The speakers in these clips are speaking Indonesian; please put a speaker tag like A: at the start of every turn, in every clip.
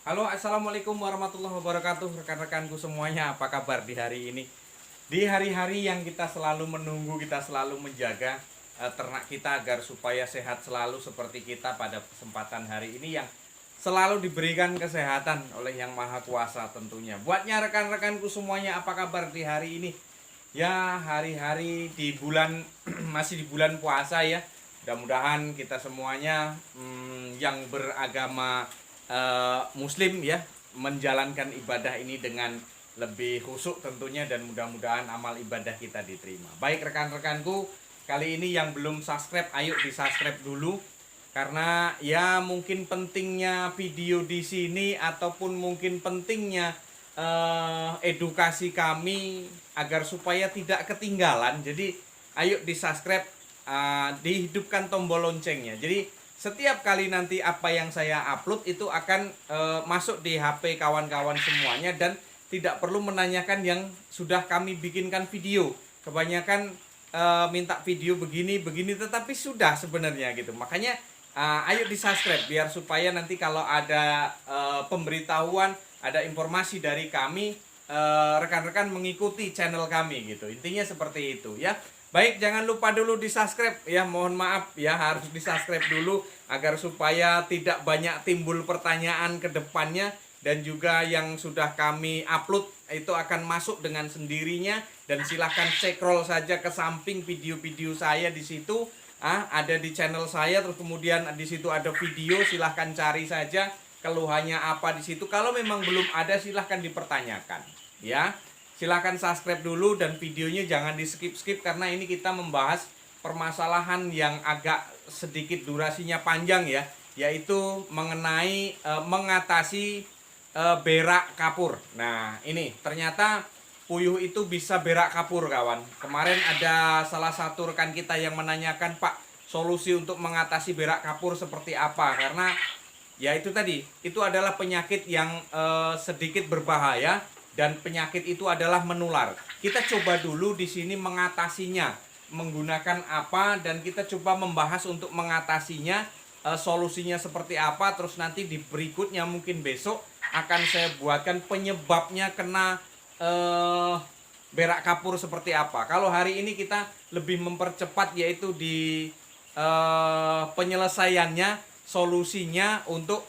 A: Halo, assalamualaikum warahmatullahi wabarakatuh, rekan-rekanku semuanya. Apa kabar di hari ini? Di hari-hari yang kita selalu menunggu, kita selalu menjaga ternak kita agar supaya sehat selalu seperti kita pada kesempatan hari ini yang selalu diberikan kesehatan oleh Yang Maha Kuasa tentunya. Buatnya rekan-rekanku semuanya, apa kabar di hari ini? Ya, hari-hari di bulan masih di bulan puasa ya. Mudah-mudahan kita semuanya yang beragama muslim ya menjalankan ibadah ini dengan lebih khusyuk tentunya, dan mudah-mudahan amal ibadah kita diterima. Baik rekan-rekanku, kali ini yang belum subscribe, ayo di subscribe dulu, karena ya mungkin pentingnya video di sini ataupun mungkin pentingnya edukasi kami agar supaya tidak ketinggalan. Jadi ayo di subscribe, dihidupkan tombol loncengnya. Jadi setiap kali nanti apa yang saya upload itu akan masuk di HP kawan-kawan semuanya, dan tidak perlu menanyakan yang sudah kami bikinkan video. Kebanyakan minta video begini tetapi sudah sebenarnya gitu. Makanya ayo di subscribe biar supaya nanti kalau ada pemberitahuan, ada informasi dari kami, rekan-rekan mengikuti channel kami gitu. Intinya seperti itu ya. Baik, jangan lupa dulu di subscribe ya, mohon maaf ya, harus di subscribe dulu agar supaya tidak banyak timbul pertanyaan ke depannya, dan juga yang sudah kami upload itu akan masuk dengan sendirinya. Dan silahkan scroll saja ke samping video-video saya di situ, ada di channel saya, terus kemudian di situ ada video, silahkan cari saja keluhannya apa di situ. Kalau memang belum ada silahkan dipertanyakan ya. Silahkan subscribe dulu dan videonya jangan di skip-skip, karena ini kita membahas permasalahan yang agak sedikit durasinya panjang ya, yaitu mengenai mengatasi berak kapur. Nah ini ternyata puyuh itu bisa berak kapur kawan. Kemarin ada salah satu rekan kita yang menanyakan, Pak, solusi untuk mengatasi berak kapur seperti apa? Karena ya itu tadi, itu adalah penyakit yang sedikit berbahaya, dan penyakit itu adalah menular. Kita coba dulu di sini mengatasinya menggunakan apa, dan kita coba membahas untuk mengatasinya, solusinya seperti apa. Terus nanti di berikutnya mungkin besok akan saya buatkan penyebabnya kena berak kapur seperti apa. Kalau hari ini kita lebih mempercepat, yaitu di penyelesaiannya, solusinya untuk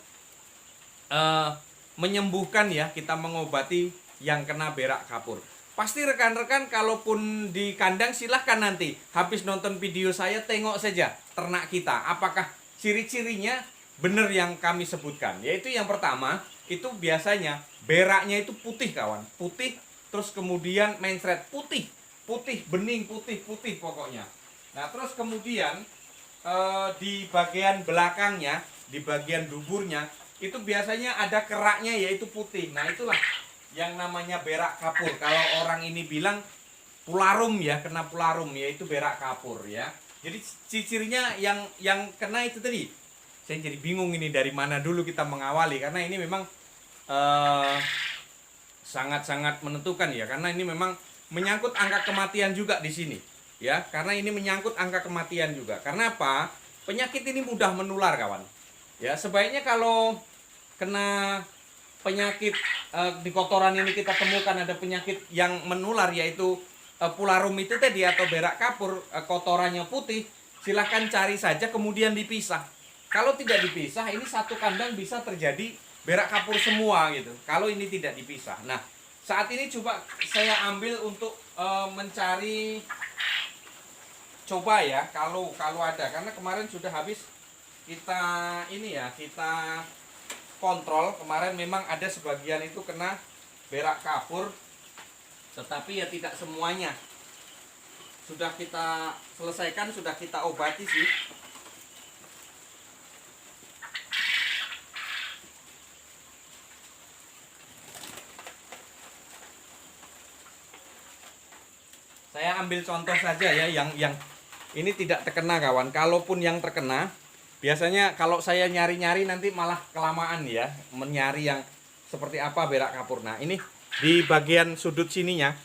A: menyembuhkan ya, kita mengobati yang kena berak kapur. Pasti rekan-rekan kalaupun di kandang, silahkan nanti habis nonton video saya tengok saja ternak kita apakah ciri-cirinya benar yang kami sebutkan. Yaitu yang pertama, itu biasanya beraknya itu putih kawan, putih, terus kemudian mencret putih, putih bening, putih pokoknya. Nah terus kemudian di bagian belakangnya, di bagian duburnya itu biasanya ada keraknya, yaitu putih. Nah itulah yang namanya berak kapur. Kalau orang ini bilang pularum ya, kena pularum, yaitu berak kapur ya. Jadi cirinya yang kena itu tadi. Saya jadi bingung ini dari mana dulu kita mengawali, karena ini memang sangat-sangat menentukan ya, karena ini memang menyangkut angka kematian juga di sini ya. Karena ini menyangkut angka kematian juga. Karena apa? Penyakit ini mudah menular kawan. Ya, sebaiknya kalau kena penyakit di kotoran ini kita temukan ada penyakit yang menular, yaitu pularum itu tadi atau berak kapur, kotorannya putih, silahkan cari saja kemudian dipisah. Kalau tidak dipisah, ini satu kandang bisa terjadi berak kapur semua gitu, kalau ini tidak dipisah. Nah saat ini coba saya ambil untuk mencari, coba ya, kalau ada, karena kemarin sudah habis kita ini ya, kita kontrol. Kemarin memang ada sebagian itu kena berak kapur, tetapi ya tidak semuanya. Sudah kita selesaikan, sudah kita obati sih. Saya ambil contoh saja ya, yang ini tidak terkena kawan. Kalaupun yang terkena, biasanya kalau saya nyari-nyari nanti malah kelamaan ya, mencari yang seperti apa berak kapur. Nah ini di bagian sudut sininya,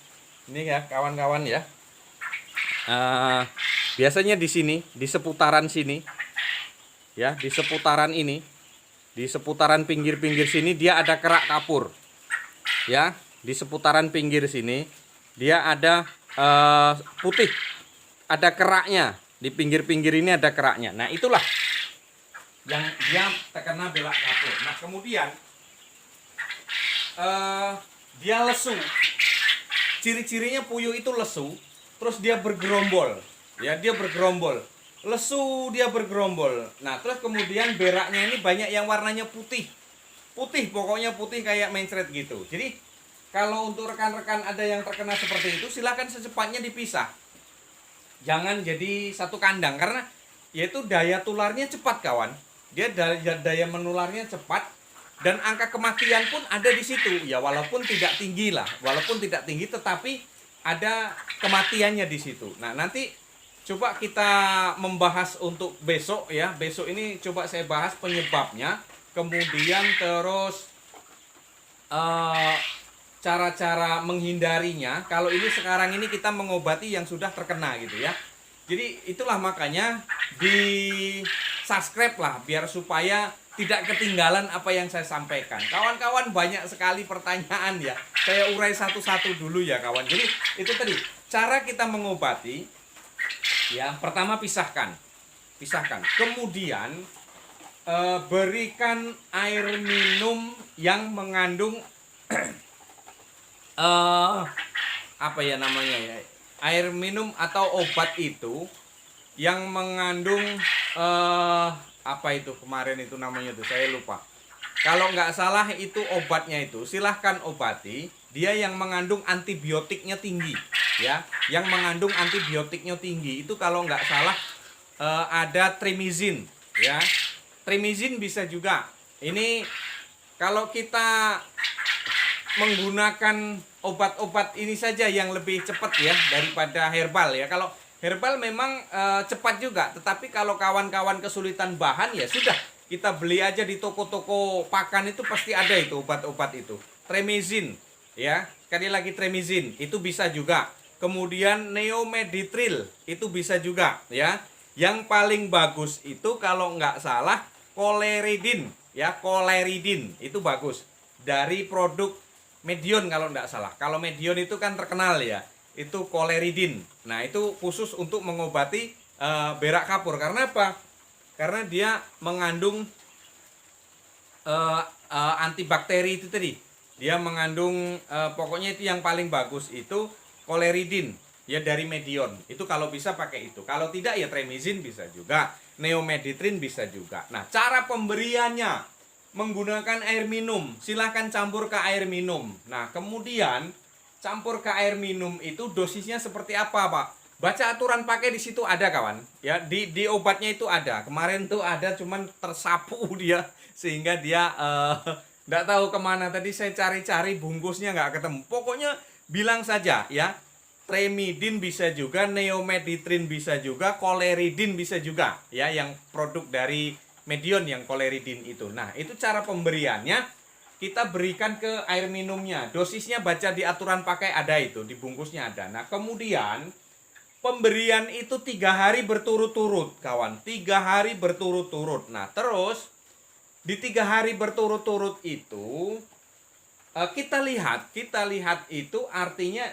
A: ini ya kawan-kawan ya, biasanya di sini, di seputaran sini ya, di seputaran ini Di seputaran pinggir-pinggir sini dia ada kerak kapur. Ya, di seputaran pinggir sini dia ada putih. Ada keraknya. Di pinggir-pinggir ini ada keraknya. Nah, itulah yang dia terkena belak kapur. Nah, kemudian dia lesu. Ciri-cirinya puyuh itu lesu, terus dia bergerombol. Ya, dia bergerombol. Lesu, dia bergerombol. Nah, terus kemudian beraknya ini banyak yang warnanya putih. Putih, pokoknya putih kayak mencret gitu. Jadi, kalau untuk rekan-rekan ada yang terkena seperti itu, silakan secepatnya dipisah. Jangan jadi satu kandang, karena yaitu daya tularnya cepat, kawan. Dia daya menularnya cepat, dan angka kematian pun ada di situ. Ya, walaupun tidak tinggi lah, walaupun tidak tinggi, tetapi ada kematiannya di situ. Nah, nanti coba kita membahas untuk besok ya. Besok ini coba saya bahas penyebabnya, kemudian terus cara-cara menghindarinya. Kalau ini sekarang ini kita mengobati yang sudah terkena gitu ya. Jadi itulah makanya di subscribe lah, biar supaya tidak ketinggalan apa yang saya sampaikan. Kawan-kawan banyak sekali pertanyaan ya. Saya urai satu-satu dulu ya kawan. Jadi itu tadi cara kita mengobati. Ya, pertama pisahkan. Kemudian berikan air minum yang mengandung apa ya namanya ya? Air minum atau obat itu yang mengandung apa itu kemarin itu namanya tuh saya lupa. Kalau nggak salah itu obatnya itu silahkan obati. Dia yang mengandung antibiotiknya tinggi, ya, yang mengandung antibiotiknya tinggi itu kalau nggak salah ada trimizin, ya, trimizin bisa juga. Ini kalau kita menggunakan obat-obat ini saja yang lebih cepat ya daripada herbal ya. Kalau herbal memang cepat juga, tetapi kalau kawan-kawan kesulitan bahan ya sudah kita beli aja di toko-toko pakan itu pasti ada itu obat-obat itu. Trimizin. Ya, sekali lagi trimizin itu bisa juga. Kemudian neomeditril itu bisa juga ya. Yang paling bagus itu kalau nggak salah koleridin ya, koleridin itu bagus dari produk Medion kalau nggak salah. Kalau Medion itu kan terkenal ya, itu koleridin. Nah, itu khusus untuk mengobati berak kapur. Karena apa? Karena dia mengandung antibakteri itu tadi. Dia mengandung pokoknya itu yang paling bagus itu koleridin ya dari Medion. Itu kalau bisa pakai itu. Kalau tidak ya trimizin bisa juga, neomeditrin bisa juga. Nah, cara pemberiannya menggunakan air minum. Silahkan campur ke air minum. Nah, kemudian campur ke air minum itu dosisnya seperti apa, Pak? Baca aturan pakai di situ ada, kawan. Ya, di obatnya itu ada. Kemarin tuh ada cuman tersapu dia sehingga dia nggak tahu kemana. Tadi saya cari-cari bungkusnya nggak ketemu. Pokoknya bilang saja ya, trimidin bisa juga, neomeditrin bisa juga, koleridin bisa juga ya, yang produk dari Medion yang koleridin itu. Nah, itu cara pemberiannya. Kita berikan ke air minumnya. Dosisnya baca di aturan pakai ada itu, di bungkusnya ada. Nah, kemudian pemberian itu 3 hari berturut-turut, kawan. 3 hari berturut-turut. Nah, terus di 3 hari berturut-turut itu kita lihat itu artinya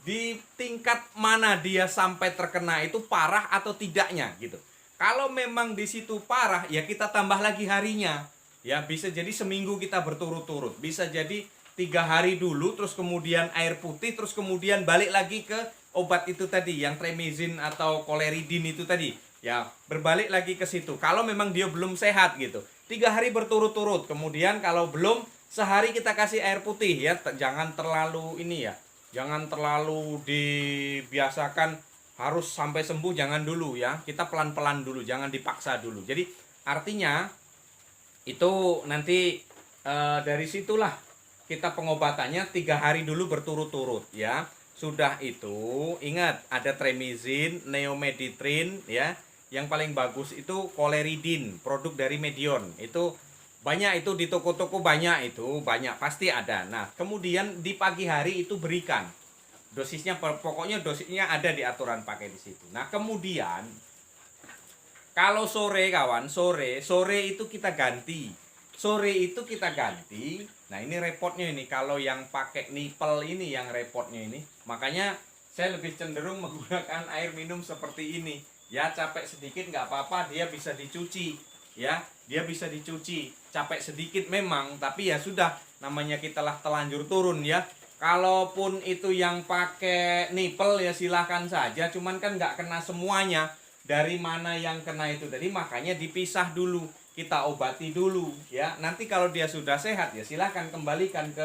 A: di tingkat mana dia sampai terkena itu parah atau tidaknya gitu. Kalau memang di situ parah ya kita tambah lagi harinya. Ya, bisa jadi seminggu kita berturut-turut, bisa jadi 3 hari dulu, terus kemudian air putih, terus kemudian balik lagi ke obat itu tadi, yang trimizin atau koleridin itu tadi. Ya, berbalik lagi ke situ. Kalau memang dia belum sehat gitu, 3 hari berturut-turut. Kemudian kalau belum, sehari kita kasih air putih ya. Jangan terlalu ini ya, jangan terlalu dibiasakan harus sampai sembuh, jangan dulu ya. Kita pelan-pelan dulu, jangan dipaksa dulu. Jadi artinya itu nanti dari situlah kita pengobatannya 3 hari dulu berturut-turut ya. Sudah itu ingat ada trimizin, neomeditrin ya. Yang paling bagus itu koleridin, produk dari Medion. Itu banyak, itu di toko-toko banyak, itu banyak pasti ada. Nah, kemudian di pagi hari itu berikan. Dosisnya pokoknya dosisnya ada di aturan pakai di situ. Nah, kemudian kalau sore kawan, sore itu kita ganti. Sore itu kita ganti. Nah ini repotnya ini, kalau yang pakai nipel ini yang repotnya ini. Makanya saya lebih cenderung menggunakan air minum seperti ini. Ya capek sedikit nggak apa-apa, dia bisa dicuci. Ya dia bisa dicuci. Capek sedikit memang, tapi ya sudah, namanya kita lah telanjur turun ya. Kalaupun itu yang pakai nipel ya silahkan saja, cuman kan nggak kena semuanya. Dari mana yang kena itu tadi, makanya dipisah dulu, kita obati dulu ya. Nanti kalau dia sudah sehat ya silahkan kembalikan ke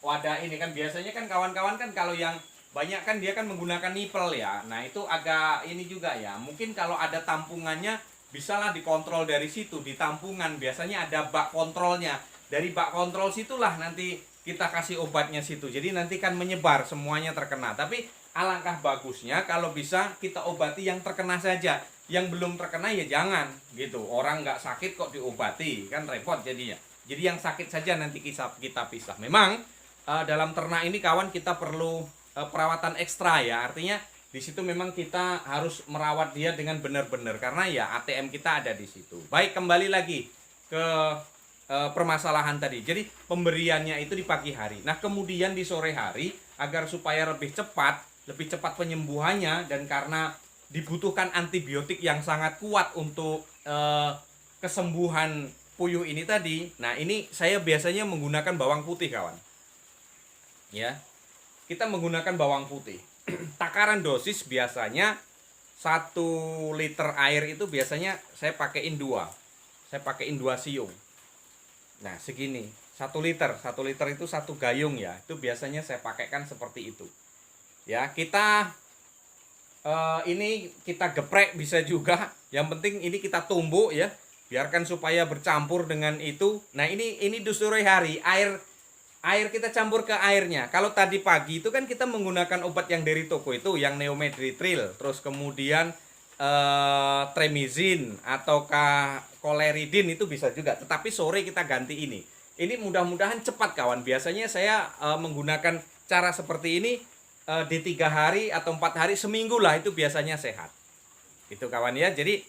A: wadah ini. Kan biasanya kan kawan-kawan kan kalau yang banyak kan dia kan menggunakan nipel ya. Nah itu agak ini juga ya, mungkin kalau ada tampungannya bisalah dikontrol dari situ. Di tampungan biasanya ada bak kontrolnya, dari bak kontrol situlah nanti kita kasih obatnya situ. Jadi nanti kan menyebar semuanya terkena. Tapi alangkah bagusnya kalau bisa kita obati yang terkena saja. Yang belum terkena ya jangan gitu. Orang nggak sakit kok diobati, kan repot jadinya. Jadi yang sakit saja nanti kita pisah. Memang dalam ternak ini kawan kita perlu perawatan ekstra ya. Artinya di situ memang kita harus merawat dia dengan benar-benar, karena ya ATM kita ada di situ. Baik, kembali lagi ke permasalahan tadi. Jadi pemberiannya itu di pagi hari. Nah kemudian di sore hari agar supaya lebih cepat penyembuhannya, dan karena dibutuhkan antibiotik yang sangat kuat untuk kesembuhan puyuh ini tadi. Nah ini saya biasanya menggunakan bawang putih kawan. Ya, kita menggunakan bawang putih. Takaran dosis biasanya 1 liter air itu biasanya saya pakaiin 2. Saya pakaiin 2 siung. Nah segini, 1 liter itu 1 gayung ya. Itu biasanya saya pakaikan seperti itu. Ya kita ini kita geprek bisa juga. Yang penting ini kita tumbuk ya. Biarkan supaya bercampur dengan itu. Nah ini di sore hari air kita campur ke airnya. Kalau tadi pagi itu kan kita menggunakan obat yang dari toko itu, yang neomedritril, terus kemudian tremizin ataukah koleridin itu bisa juga. Tetapi sore kita ganti ini. Ini mudah-mudahan cepat kawan. Biasanya saya menggunakan cara seperti ini di 3 hari atau 4 hari, seminggu lah itu biasanya sehat. Itu kawan ya. Jadi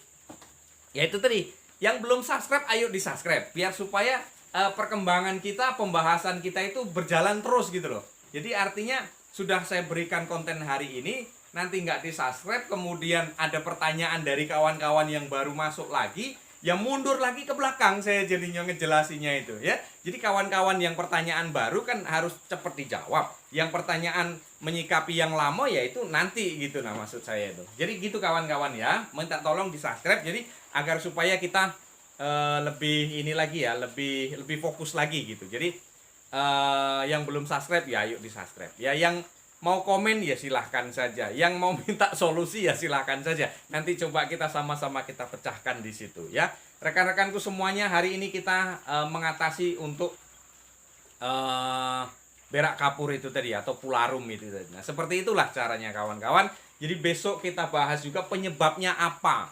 A: ya itu tadi. Yang belum subscribe ayo di subscribe biar supaya perkembangan kita, pembahasan kita itu berjalan terus gitu loh. Jadi artinya sudah saya berikan konten hari ini, nanti nggak di subscribe, kemudian ada pertanyaan dari kawan-kawan yang baru masuk lagi, yang mundur lagi ke belakang saya jadinya ngejelasinnya itu ya. Jadi kawan-kawan yang pertanyaan baru kan harus cepat dijawab. Yang pertanyaan menyikapi yang lama ya itu nanti gitu, nah maksud saya itu. Jadi gitu kawan-kawan ya, minta tolong di subscribe jadi agar supaya kita lebih ini lagi ya, lebih fokus lagi gitu. Jadi yang belum subscribe ya ayo di subscribe ya. Yang mau komen ya silahkan saja, yang mau minta solusi ya silahkan saja. Nanti coba kita sama-sama kita pecahkan di situ ya. Rekan-rekanku semuanya, hari ini kita mengatasi untuk berak kapur itu tadi atau pularum itu tadi. Nah seperti itulah caranya kawan-kawan. Jadi besok kita bahas juga penyebabnya apa.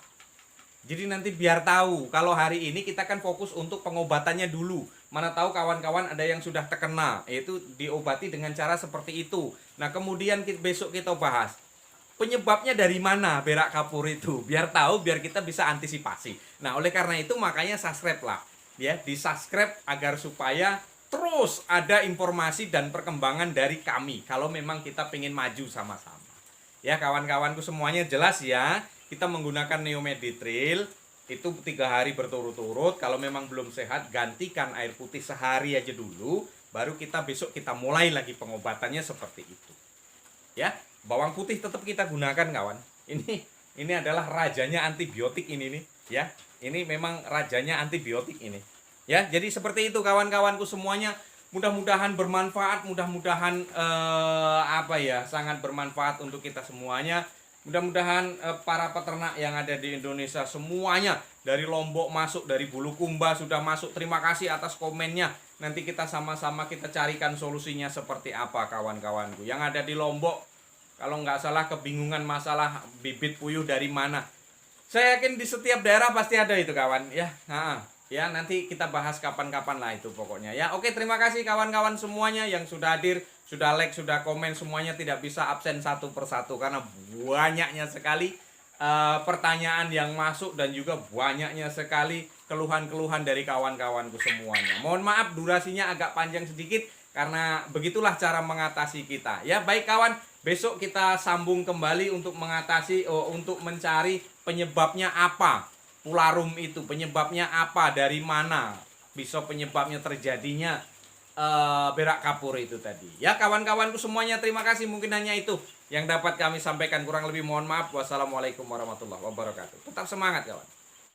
A: Jadi nanti biar tahu, kalau hari ini kita kan fokus untuk pengobatannya dulu. Mana tahu kawan-kawan ada yang sudah terkena, yaitu diobati dengan cara seperti itu. Nah kemudian besok kita bahas penyebabnya dari mana berak kapur itu. Biar tahu, biar kita bisa antisipasi. Nah oleh karena itu makanya subscribe lah. Ya, di subscribe agar supaya terus ada informasi dan perkembangan dari kami. Kalau memang kita pengen maju sama-sama. Ya kawan-kawanku semuanya jelas ya. Kita menggunakan neomedritril itu 3 hari berturut-turut. Kalau memang belum sehat, gantikan air putih sehari aja dulu, baru kita besok kita mulai lagi pengobatannya seperti itu. Ya, bawang putih tetap kita gunakan kawan. Ini adalah rajanya antibiotik ini nih, ya. Ini memang rajanya antibiotik ini. Ya, jadi seperti itu kawan-kawanku semuanya. Mudah-mudahan bermanfaat, mudah-mudahan sangat bermanfaat untuk kita semuanya. Mudah-mudahan para peternak yang ada di Indonesia semuanya, dari Lombok masuk, dari Bulukumba sudah masuk. Terima kasih atas komennya. Nanti kita sama-sama kita carikan solusinya seperti apa kawan-kawanku. Yang ada di Lombok, kalau nggak salah kebingungan masalah bibit puyuh dari mana. Saya yakin di setiap daerah pasti ada itu kawan ya. Ya nanti kita bahas kapan-kapan lah itu pokoknya ya. Oke, terima kasih kawan-kawan semuanya yang sudah hadir, sudah like, sudah komen, semuanya tidak bisa absen satu persatu karena banyaknya sekali pertanyaan yang masuk dan juga banyaknya sekali keluhan-keluhan dari kawan-kawanku semuanya. Mohon maaf durasinya agak panjang sedikit karena begitulah cara mengatasi kita. Ya, baik kawan, besok kita sambung kembali untuk mengatasi untuk mencari penyebabnya apa. Pularum itu penyebabnya apa, dari mana bisa penyebabnya terjadinya berak kapur itu tadi. Ya kawan-kawanku semuanya, terima kasih. Mungkin hanya itu yang dapat kami sampaikan, kurang lebih mohon maaf. Wassalamualaikum warahmatullahi wabarakatuh. Tetap semangat kawan.